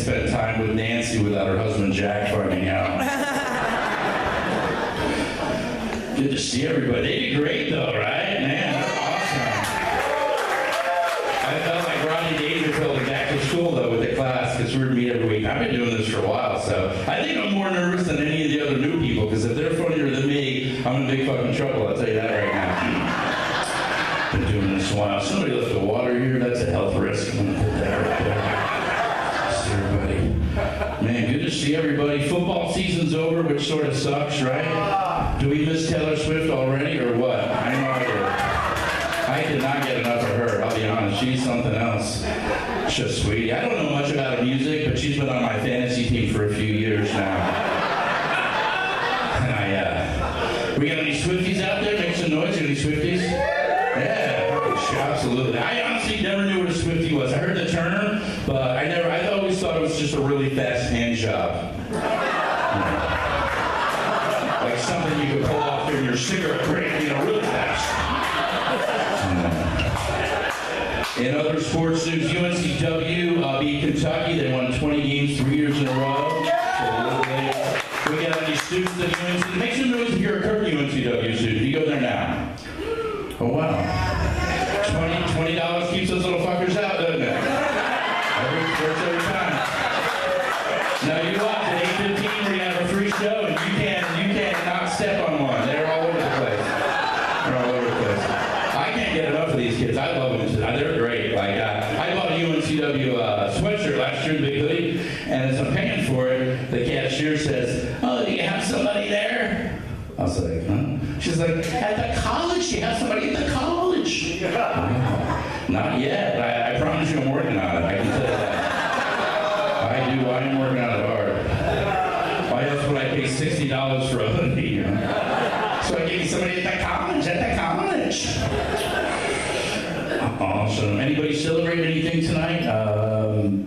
spent time with Nancy without her husband Jack finding out. Good to see everybody. They did great though, right? Man, they're awesome. I felt like Rodney Dangerfield and back to school though with the class because we were meet every week. I've been doing this for a while, so I think I'm more nervous than any of the other new people because if they're funnier than me, I'm in big fucking trouble. I'll tell you that right now. Been doing this a while. Somebody left the water here. That's a health risk. I'm gonna put that right there. See everybody. Man, good to see everybody. Football season's over, which sort of sucks, right? Do we miss Taylor Swift already, or what? I know I did. I did not get enough of her, I'll be honest. She's something else. Just sweetie. I don't know much about her music, but she's been on my fantasy team for a few years now. And we got any Swifties out there? Make some noise. Any Swifties? Yeah, absolutely. I honestly never knew what a Swiftie was. I heard the term, but I always thought it was just a really fast hand job. Like something you could pull off in your cigarette break, really fast. In other sports news, UNCW beat Kentucky. They won 20 games 3 years in a row. So we got any students at UNC? Make some noise if you're a current UNCW student. You go there now. Oh, wow. $20 keeps those little fuckers out, doesn't it? Works every time. Now you watch at 8:15, we're going to have a free show, and you can't not step on one. They're all over the place. I can't get enough of these kids. I love them. They're great. Like I bought a UNCW sweatshirt last year, the big hoodie, and as I'm paying for it, the cashier says, "Oh, do you have somebody there?" I was like, "Huh?" She's like, "At the college, you have somebody at the college." Not yet. I promise you I'm working on it. I can tell you that. I do. I am working on it hard. Why else would I pay $60 for a hoodie? So I gave you somebody at the college. Awesome. Anybody celebrate anything tonight?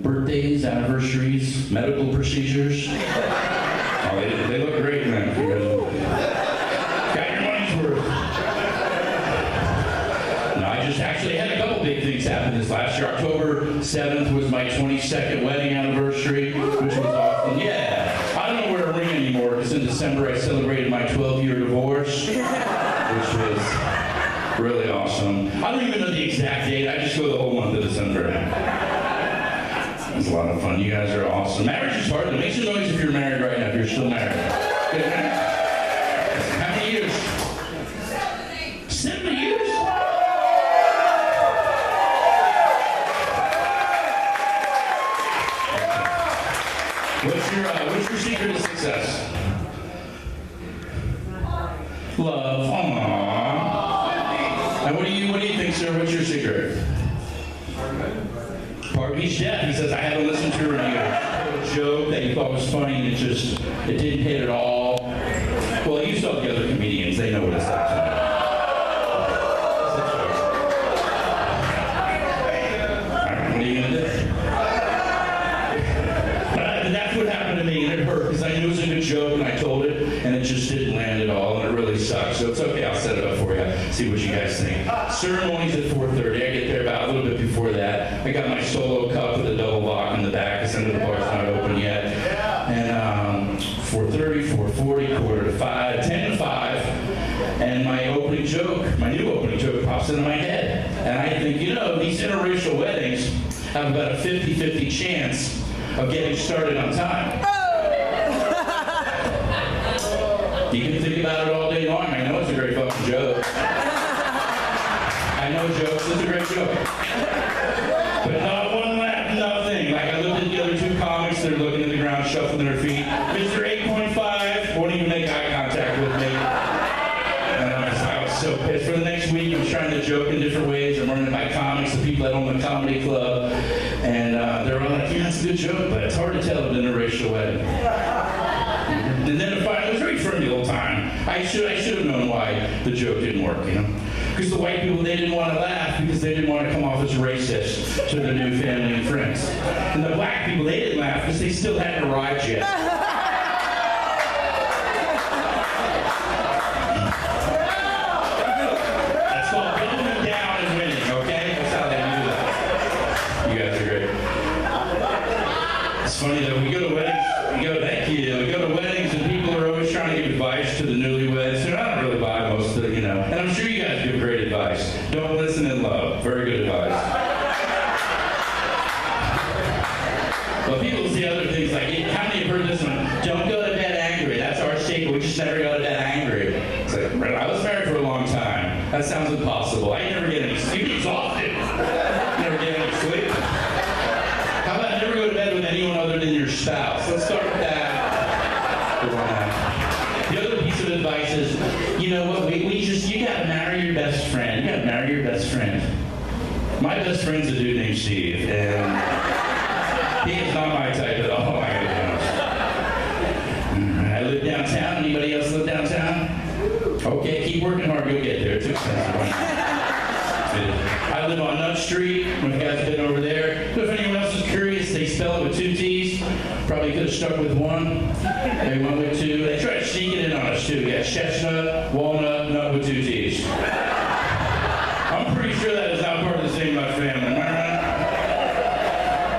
Birthdays, anniversaries, medical procedures? Oh, they look great, man. Got your money's worth. No, I just actually had a couple big things happen this last year. October 7th was my 22nd wedding anniversary, which was awesome. Yeah. I don't wear a ring anymore because in December I celebrated my 12-year divorce, which was really awesome. I don't even know the exact date. I just go the whole month of December. It was a lot of fun. You guys are awesome. Marriage is hard. Make some noise if you're married right now, if you're still married. Good, man. How many years? 70 years? What's your secret to success? Love. Aww. And what do you think, sir? What's your secret? He's deaf. He says, I haven't listened to a joke that you thought was funny and it didn't hit at all. Well, you saw the other comedians. They know what it's like. What are you going to do? But that's what happened to me, and it hurt because I knew it was a good joke and I told it, and it just didn't land at all, and it really sucked. So it's okay. I'll set it up for you. See what you guys think. Ceremony's at 4:30. I get there about a little bit before that. I got my solo cup with a double lock in the back. The center of the bar's not open yet. And 4:30, 4:40, 4:45, 10 to 5. And my new opening joke pops into my head. And I think, these interracial weddings have about a 50-50 chance of getting started on time. You can think about it all day long. I know it's a great fucking joke. I know jokes. It's a great joke. But not one laugh, nothing. Like I looked at the other two comics, they're looking at the ground, shuffling their feet. Mr. 8.5 won't even make eye contact with me. And I was so pissed. For the next week, I'm trying to joke in different ways. I'm learning my comics, the people that own the comedy club. And they're all like, yeah, it's a good joke, but it's hard to tell at an interracial wedding. And then it was very friendly the whole time. I should have known why the joke didn't work, Because the white people, they didn't want to laugh because they didn't want to come off as racist to their new family and friends. And the black people, they didn't laugh because they still hadn't arrived yet. That's called building down and winning, okay? That's how they do that. You guys are great. It's funny that we go to weddings, thank you, we go to weddings and people are always trying to give advice to the newlyweds. And I don't really buy most of it, and I'm sure you guys give great advice. Don't listen in love. Very good advice. But people say other things like, how many have heard this one? Don't go to bed angry. That's our staple. We just never go to bed angry. It's like, I was married for a long time. That sounds impossible. I never get any sleep. You're exhausted. Never get any sleep. How about never go to bed with anyone other than your spouse? Let's start with that. The other piece of advice is, you know what, you gotta marry your best friend. You gotta marry your best friend. My best friend's a dude named Steve, and he is not my type at all. I live downtown. Anybody else live downtown? Okay, keep working hard. You'll get there. It's expensive. I live on Nut Street. When you guys have been over there. If anyone else is curious, they spell it with 2 T's. Probably could have stuck with 1. They went with 2. They tried to sneak it in on us too. We got chestnut, walnut, nut with 2 T's. I'm pretty sure that is not part of the same nut family. Am I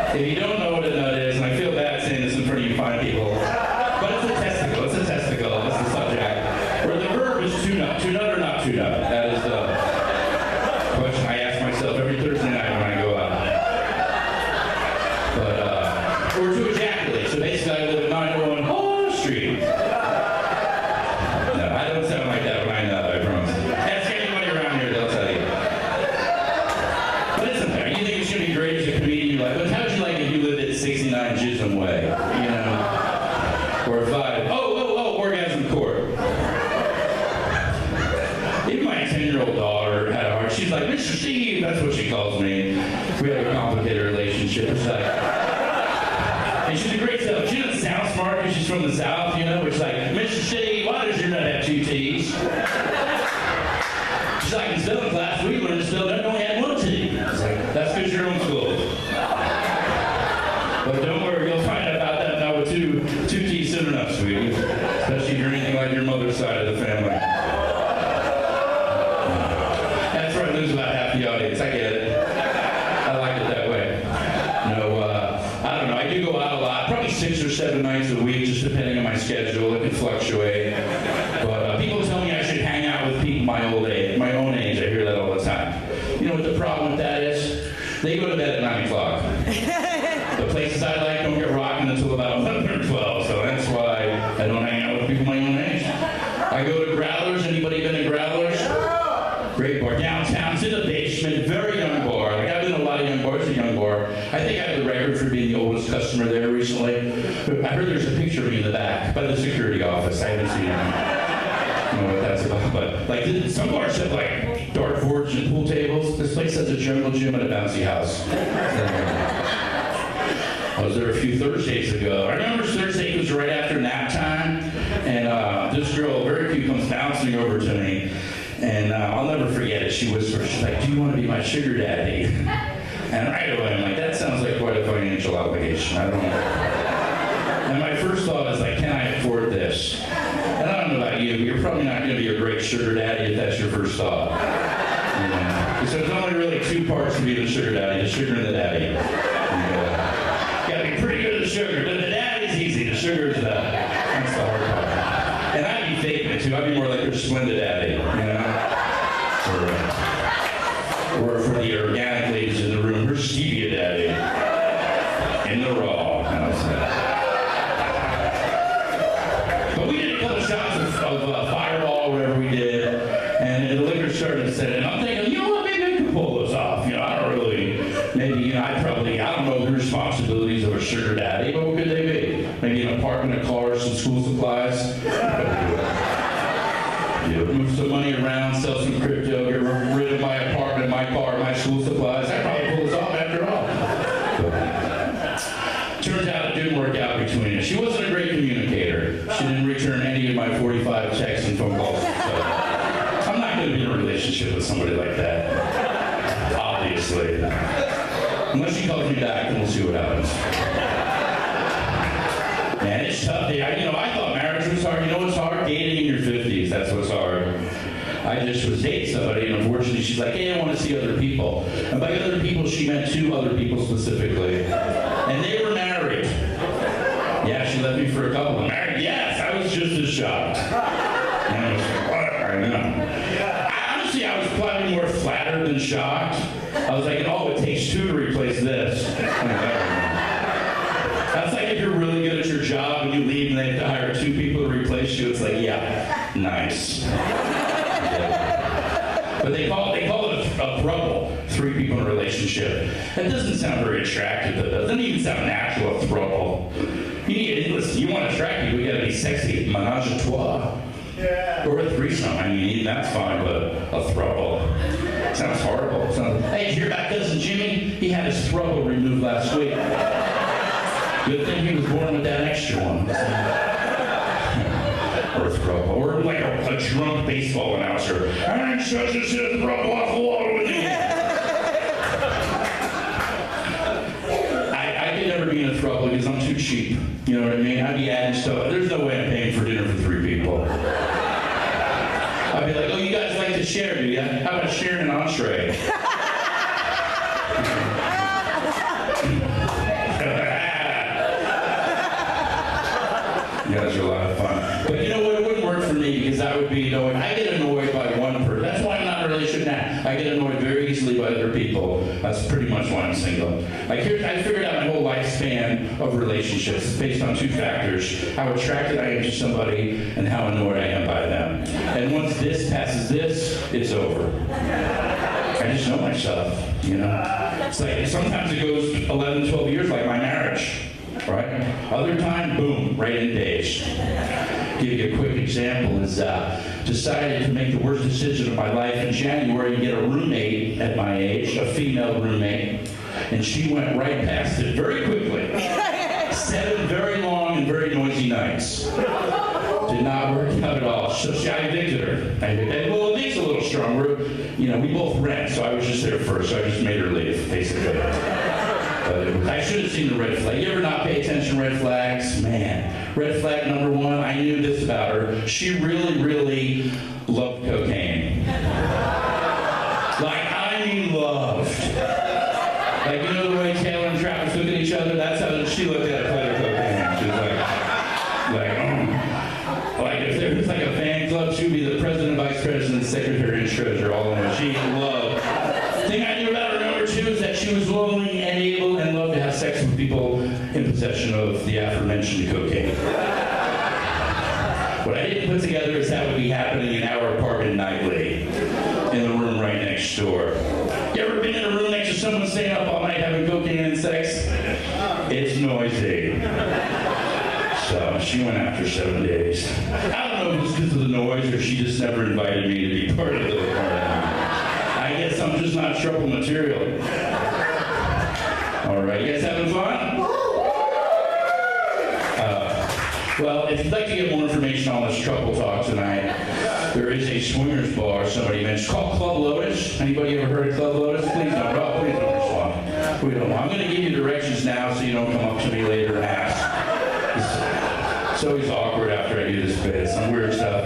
right? If you don't know what a nut is, and I feel bad saying this in front of you fine people, but it's a testicle. It's a testicle. That's the subject. Where the verb is to nut. To nut or not to nut? That is the question I ask myself every Thursday night when I go out. But, or to ejaculate. So basically I live at 901 Hall Street. No, I don't sound like that when I nut, I promise. Ask anybody around here, they'll tell you. But it's okay. You think it's going to be great as a comedian, you're like, but how'd you like if you lived at 69 Chisholm Way? Or 5. Oh, orgasm court. Even my 10-year-old daughter had a heart. She's like, Mr. Steve, that's what she calls me. We have a complicated relationship. It's like, and she's a great seller. She doesn't sound smart because she's from the South, It's like, Mr. Steve, why does your nut have 2 T's? She's like, in spelling class, we learned to spell that only had 1 T. It's like, that's because you're homeschooled. But don't worry, you'll find out about that now with 2 T's soon enough, sweetie. Especially if you're anything like your mother's side of the family. That's where I lose about half the audience. I get it. I like it that way. I don't know. I do go out a lot, probably 6 or 7 nights a week, just depending on my schedule. It can fluctuate. But people tell me I should hang out with people my own age. I hear that all the time. You know what the problem with that is? They go to bed at 9 o'clock. The places I like don't get rocking until about 11 or 12, so that's why I don't hang out with people my own age. I go to Growlers. Anybody been to Growlers? Great bar. Downtown. It's in the basement. Very young bar. Like, I've been to a lot of young bars. It's a young bar. I think I have the record for being the oldest customer there recently. I heard there's a picture of me in the back by the security office. I haven't seen it. I don't know what that's about, but like some bars have like dartboards and pool tables. This place has a jungle gym and a bouncy house. I was there a few Thursdays ago. I remember Thursday was right after nap time, and this girl, very cute, comes bouncing over to me, and I'll never forget it. She whispers, she's like, "Do you want to be my sugar daddy?" And right away, I'm like, that sounds like quite a financial obligation. I don't know. And my first thought is like, can I afford this? And I don't know about you, but you're probably not going to be a great sugar daddy if that's your first thought. So there's only really 2 parts to being a sugar daddy: the sugar and the daddy. And, gotta be pretty good at the sugar. The daddy's easy. The sugar's that's the hard part. And I'd be faking it too. I'd be more like your Splenda daddy, Or for the organic ladies in the room, her stevia daddy. In the raw. But we did a couple shots of Fireball, whatever we did, and the liquor started to set in. I'm thinking, you know what, maybe I could pull this off. I don't really, maybe, I don't know the responsibilities of a sugar daddy, but what could they be? Maybe an apartment, a car, some school supplies. Move some money around, sell some crypto, get rid of my apartment, my car, my school supplies. I'd probably pull this off after all. Turns out it didn't work out between us. She wasn't a great communicator. She didn't return any of my 45 texts and phone calls. So I'm not going to be in a relationship with somebody like that. Obviously. Unless she calls me back, then we'll see what happens. Man, it's tough. I thought marriage was hard. You know what's hard? Dating in your 50s. That's what's hard. I just was dating somebody, and unfortunately, she's like, hey, I want to see other people. And by other people, she meant 2 other people specifically. And they were married. left me for a couple. I'm married? Yes, I was just as shocked. And I was like, what? I know. Honestly, I was probably more flattered than shocked. I was like, oh, it takes two to replace this. That's like if you're really good at your job and you leave and they have to hire two people to replace you. It's like, yeah, nice. Yeah. But they call it a throuple, three people in a relationship. That doesn't sound very attractive. It doesn't even sound natural, a throuple. Listen, you want to attract people, you got to be sexy. Menage a trois. Yeah. Or a threesome. I mean, even that's fine, but a throuple. Sounds horrible. Hey, did you hear about cousin Jimmy? He had his throuple removed last week. Good thing he was born with that extra one. Or a throuple. Or like a drunk baseball announcer. I ain't such a shit throuple off the water with you. I could never be in a throuple because I'm too cheap. You know what I mean? I'd be adding stuff. There's no way I'm paying for dinner for three people. I'd be like, oh, you guys like to share, do you? How about sharing an entree? You guys are a lot of fun. But you know what? It wouldn't work for me because I would be annoyed. I get annoyed by one person. That's why I'm not in a relationship now. I get annoyed very easily by other people. That's pretty much why I'm single. I figured out my whole lifespan of relationships based on two factors: how attracted I am to somebody and how annoyed I am by them. And once this passes this, it's over. I just know myself, you know? It's like sometimes it goes 11, 12 years like my marriage. Right? Other time, boom, right in days. Give you a quick example is decided to make the worst decision of my life in January and get a roommate at my age, a female roommate, and she went right past it very quickly. 7 very long and very noisy nights. Did not work out at all. So I evicted her. Well, evict's a little strong. You know, we both rent, so I was just there first, so I just made her leave, basically. I should have seen the red flag. You ever not pay attention to red flags? Man, red flag number 1, I knew this about her. She really, really loved cocaine. Like, I mean loved. Like, you know the way Taylor and Travis look at each other? That's how she looked at a plate of cocaine. She was like, if there was like a fan club, she would be the president, vice president, secretary, and treasurer all in one. She loved. The thing I knew about her number 2 is that she was lonely and able and loved to have sex with people in possession of the aforementioned cocaine. What I didn't put together is that would be happening in our apartment nightly, in the room right next door. You ever been in a room next to someone staying up all night having cocaine and sex? It's noisy. So she went after 7 days. I don't know if it was because of the noise or she just never invited me to be part of the party. I guess I'm just not trouble material. All right, you guys having fun? Well, if you'd like to get more information on this trouble talk tonight, there is a swingers bar somebody mentioned called Club Lotus. Anybody ever heard of Club Lotus? Please don't. Oh, please don't respond. We don't. I'm going to give you directions now so you don't come up to me later and ask. It's always awkward after I do this bit. Some weird stuff.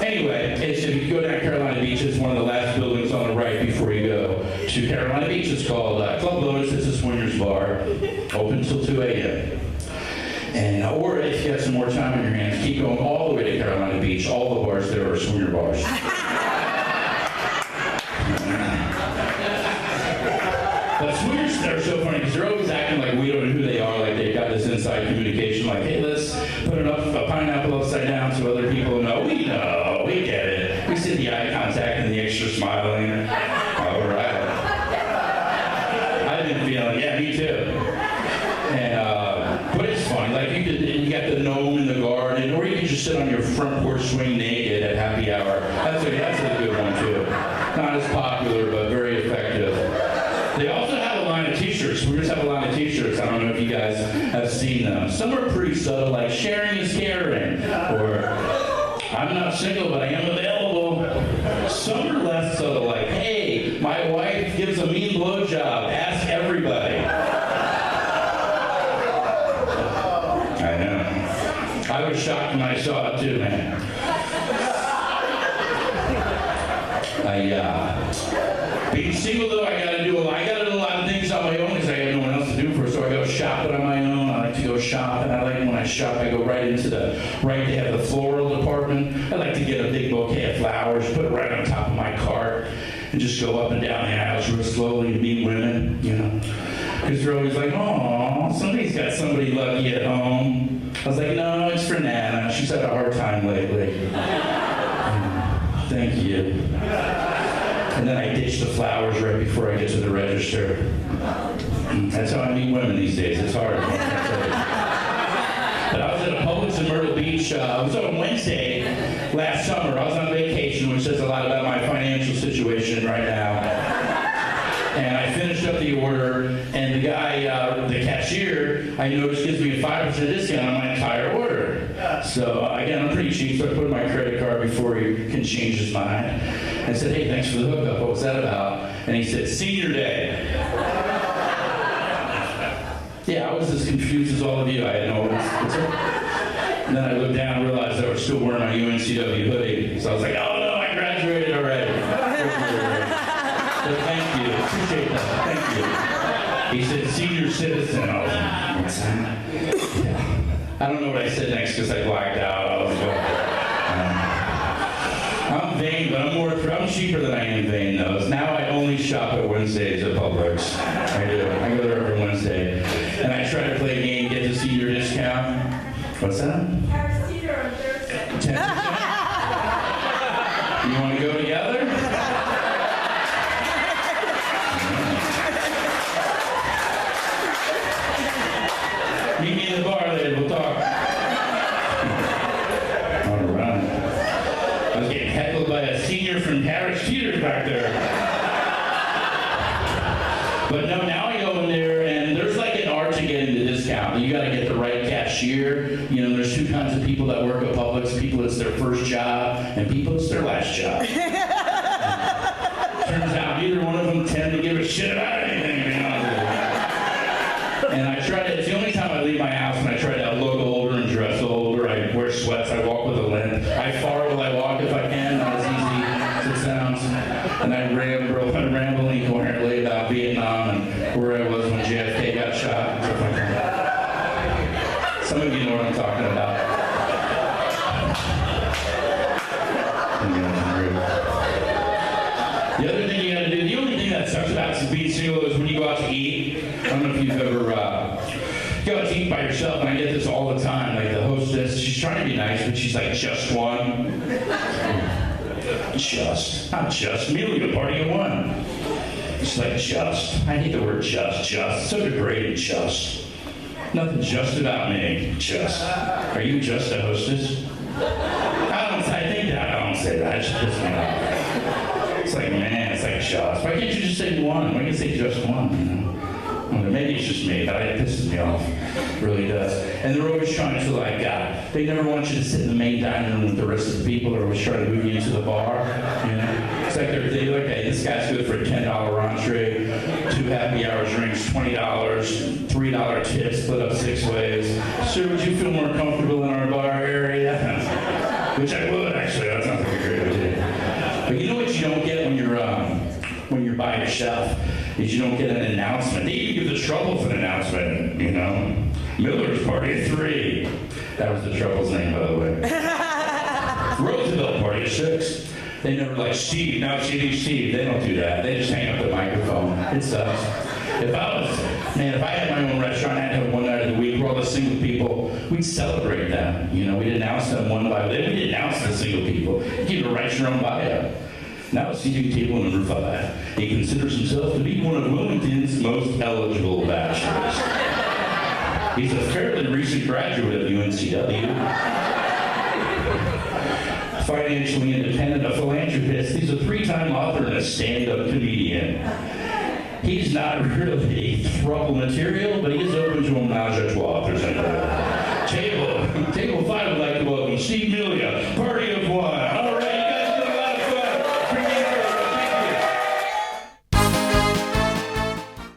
Anyway, if you go down Carolina Beach, it's one of the last buildings on the right before you go to Carolina Beach. It's called Club Lotus. It's a swingers bar, open till 2 a.m. And or if you have some more time on your hands, keep going all the way to Carolina Beach. All the bars there are swinger bars. But swingers are so funny because they're always acting like we don't know who they are, like they've got this inside communication, like, hey, let's put a pineapple upside down so other people know. We know, we get it. We see the eye contact and the extra smiling. All right. I've been feeling, yeah, me too. And but it's fun. Like you got the gnome in the garden, or you can just sit on your front porch swing naked at happy hour. That's a good one too. Not as popular, but very effective. They also have a line of t-shirts. We just have a line of t-shirts. I don't know if you guys have seen them. Some are pretty subtle, like sharing is caring, or I'm not single, but I am available. Some are less subtle, like, hey, my wife gives a mean blowjob. Ask everybody. I know. I was shocked when I saw it too, man. Being single though, I gotta do a lot of things on my own because I have no one else to do for, so I go shopping on my own. I like to go go shopping. I like when I shop, I go right into they have the floral department. I like to get a big bouquet of flowers, put it right on top of my cart, and just go up and down the aisles real slowly and meet women, you know. Because they're always like, oh, somebody's got somebody lucky at home. I was like, no, it's for Nana. She's had a hard time lately. Thank you. And then I ditch the flowers right before I get to the register. That's how I meet women these days. It's hard. But I was at a Publix in Myrtle Beach. It was on Wednesday last summer. I was on vacation, which says a lot about my financial situation right now. And I finished up the order, and the guy, the cashier, I noticed gives me a 5% discount on my entire order. So again, I'm pretty cheap, so I put in my credit card before he can change his mind. I said, hey, thanks for the hookup. What was that about? And he said, Senior Day. Yeah, I was as confused as all of you. I had no what's up? And then I looked down and realized I was still wearing my UNCW hoodie. So I was like, oh no, I graduated already. So thank you. Appreciate that. Thank you. He said, senior citizen. I was like, what's that? Yeah. I don't know what I said next because I blacked out. I was like, I'm vain, but I'm cheaper than I am vain, though. Now I only shop at Wednesdays at Publix. I do. I go there every Wednesday. And I try to play a game, get the senior discount. What's that? Our senior on Thursday. 10%? You want to go together? Meet me in the bar later, we'll talk. All right. I was getting heckled by a senior from Harris Teeter's back there. But no, now I go in there, and there's like an art to getting the discount. You got to get the right cashier. You know, there's two kinds of people that work at Publix. People, it's their first job, and people, it's their last job. Turns out neither one of them tend to give a shit about anything, to be honest with you. And I try to, it's the only time I leave my house, and I try to look older and dress older. I wear sweats, I walk with a limp. I fart while I walk if I can, not as easy as it sounds. And I ramble incoherently about Vietnam and where I was when JFK got shot and stuff like that. Some of you know what I'm talking about. The other thing you gotta do, the only thing that sucks about being single is when you go out to eat. I don't know if you've ever go out to eat by yourself, and I get this all the time. Like the hostess, she's trying to be nice, but she's like, just one. Not just. Melia, party of one. It's like just. I hate the word just. So degraded, just. Nothing just about me. Just. Are you just a hostess? I don't say that. It just pisses me off. It's like, man, it's like just. Why can't you just say one? Why can't you say just one? You know? Maybe it's just me, but it pisses me off. It really does. And they're always trying to, like, they never want you to sit in the main dining room with the rest of the people. They're always trying to move you into the bar. You know? It's like they're like, hey, this guy's good for a $10 entree, 2 happy hour drinks, $20, $3 tips, split up 6 ways. Sir, would you feel more comfortable in our bar area? Which I would, actually. That sounds like a great idea. But you know what you don't get when you're by yourself? Is you don't get an announcement. They even give the Troubles an announcement, you know. Miller's party of 3. That was the Troubles' name, by the way. Roosevelt party of 6. They never like Steve. Now Steve. They don't do that. They just hang up the microphone. It sucks. If I had my own restaurant, I'd have one night of the week where all the single people, we'd celebrate them. You know, we'd announce them one by one. We'd announce the single people. You could write your own bio. Now seating table number 5. He considers himself to be one of Wilmington's most eligible bachelors. He's a fairly recent graduate of UNCW. Financially independent, a philanthropist. He's a 3-time author and a stand-up comedian. He's not really throuple material, but he is open to a menage a trois, if there's any. Table 5 would like to welcome Steve Melia, party of 1.